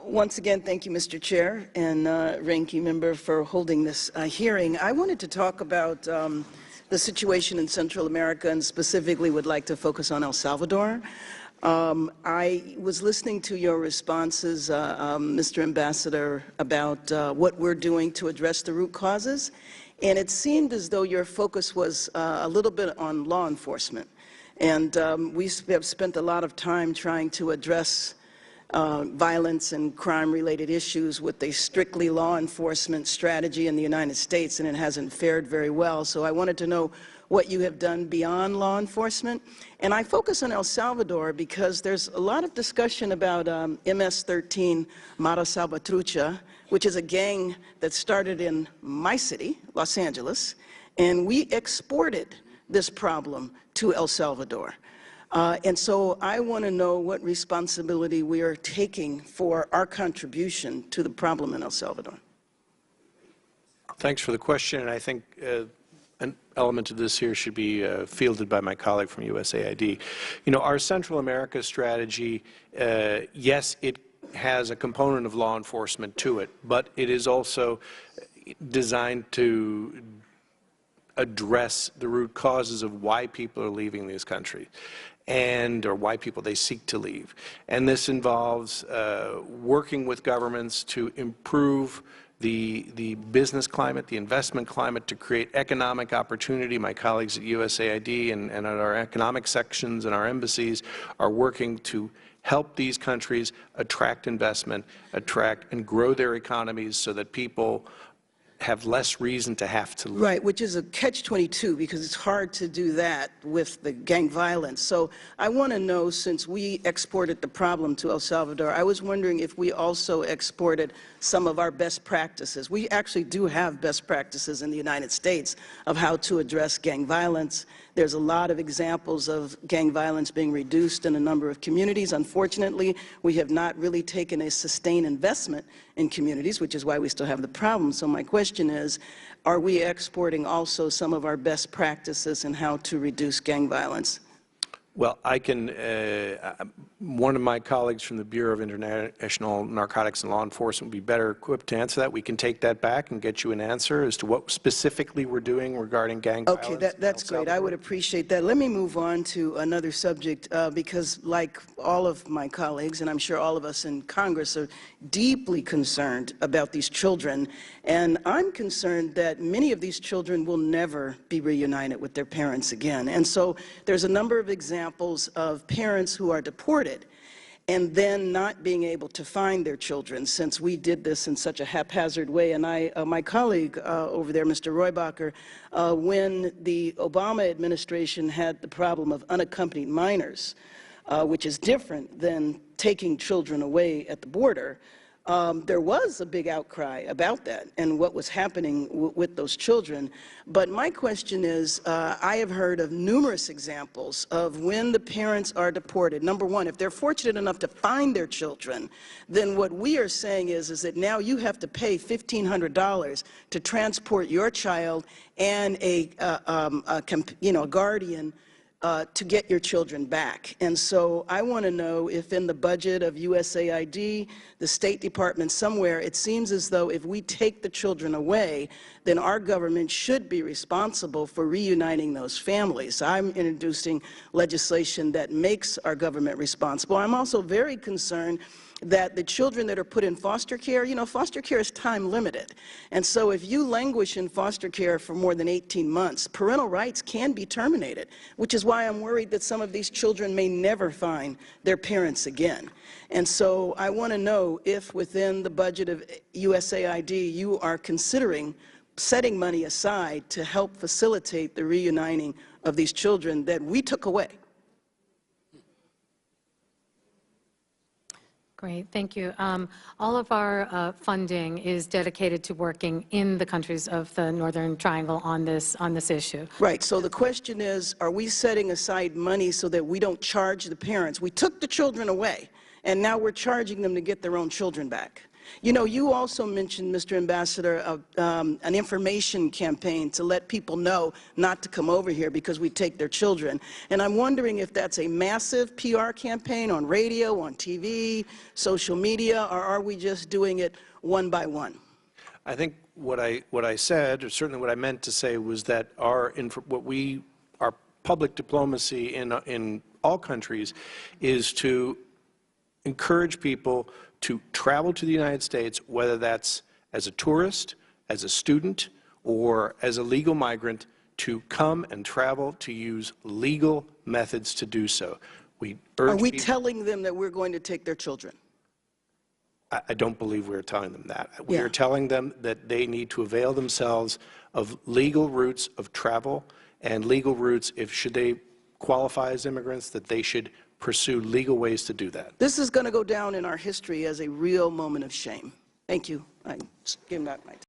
Once again, thank you, Mr. Chair and Ranking Member, for holding this hearing. I wanted to talk about the situation in Central America, and specifically would like to focus on El Salvador. I was listening to your responses, Mr. Ambassador, about what we're doing to address the root causes, and it seemed as though your focus was a little bit on law enforcement. And we have spent a lot of time trying to address violence and crime-related issues with a strictly law enforcement strategy in the United States, and it hasn't fared very well. So I wanted to know what you have done beyond law enforcement. And I focus on El Salvador because there's a lot of discussion about MS-13 Mara Salvatrucha, which is a gang that started in my city, Los Angeles, and we exported this problem to El Salvador. And so I want to know what responsibility we are taking for our contribution to the problem in El Salvador. Thanks for the question. And I think an element of this here should be fielded by my colleague from USAID. You know, our Central America strategy, yes, it has a component of law enforcement to it, but it is also designed to address the root causes of why people are leaving these countries or why people they seek to leave. And this involves working with governments to improve the business climate, the investment climate, to create economic opportunity. My colleagues at USAID and at our economic sections and our embassies are working to help these countries attract investment, attract and grow their economies so that people have less reason to have to leave. Right, which is a catch-22 because it's hard to do that with the gang violence. So I want to know, since we exported the problem to El Salvador, I was wondering if we also exported some of our best practices. We actually do have best practices in the United States of how to address gang violence. There's a lot of examples of gang violence being reduced in a number of communities. Unfortunately, we have not really taken a sustained investment in communities, which is why we still have the problem. So my question is, are we exporting also some of our best practices in how to reduce gang violence? Well, I can, one of my colleagues from the Bureau of International Narcotics and Law Enforcement would be better equipped to answer that. We can take that back and get you an answer as to what specifically we're doing regarding gang violence. Okay, that's great. I would appreciate that. Let me move on to another subject because, like all of my colleagues, and I'm sure all of us in Congress are deeply concerned about these children, and I'm concerned that many of these children will never be reunited with their parents again. And so there's a number of examples of parents who are deported and then not being able to find their children, since we did this in such a haphazard way. And my colleague over there, Mr. Roybacher, when the Obama administration had the problem of unaccompanied minors, which is different than taking children away at the border, there was a big outcry about that and what was happening with those children. But my question is, I have heard of numerous examples of when the parents are deported. Number one, if they're fortunate enough to find their children, then what we are saying is that now you have to pay $1,500 to transport your child and a guardian to get your children back. And so I want to know if in the budget of USAID, the State Department, somewhere, it seems as though if we take the children away, then our government should be responsible for reuniting those families. I'm introducing legislation that makes our government responsible. I'm also very concerned that the children that are put in foster care, you know, foster care is time limited. And so if you languish in foster care for more than 18 months, parental rights can be terminated, which is why I'm worried that some of these children may never find their parents again. And so I want to know if within the budget of USAID you are considering setting money aside to help facilitate the reuniting of these children that we took away. Great, thank you. All of our funding is dedicated to working in the countries of the Northern Triangle on this issue. Right, so the question is, are we setting aside money so that we don't charge the parents? We took the children away, and now we're charging them to get their own children back. You know, you also mentioned, Mr. Ambassador, an information campaign to let people know not to come over here because we take their children. And I'm wondering if that's a massive PR campaign on radio, on TV, social media, or are we just doing it one by one? I think what I said, or certainly what I meant to say, was that our public diplomacy in all countries is to encourage people to travel to the United States, whether that's as a tourist, as a student, or as a legal migrant, to come and travel to use legal methods to do so. We urge Are we people, telling them that we're going to take their children? I don't believe we're telling them that. We Yeah. are telling them that they need to avail themselves of legal routes of travel and legal routes, should they qualify as immigrants, that they should pursue legal ways to do that. This is going to go down in our history as a real moment of shame. Thank you. I give back my time.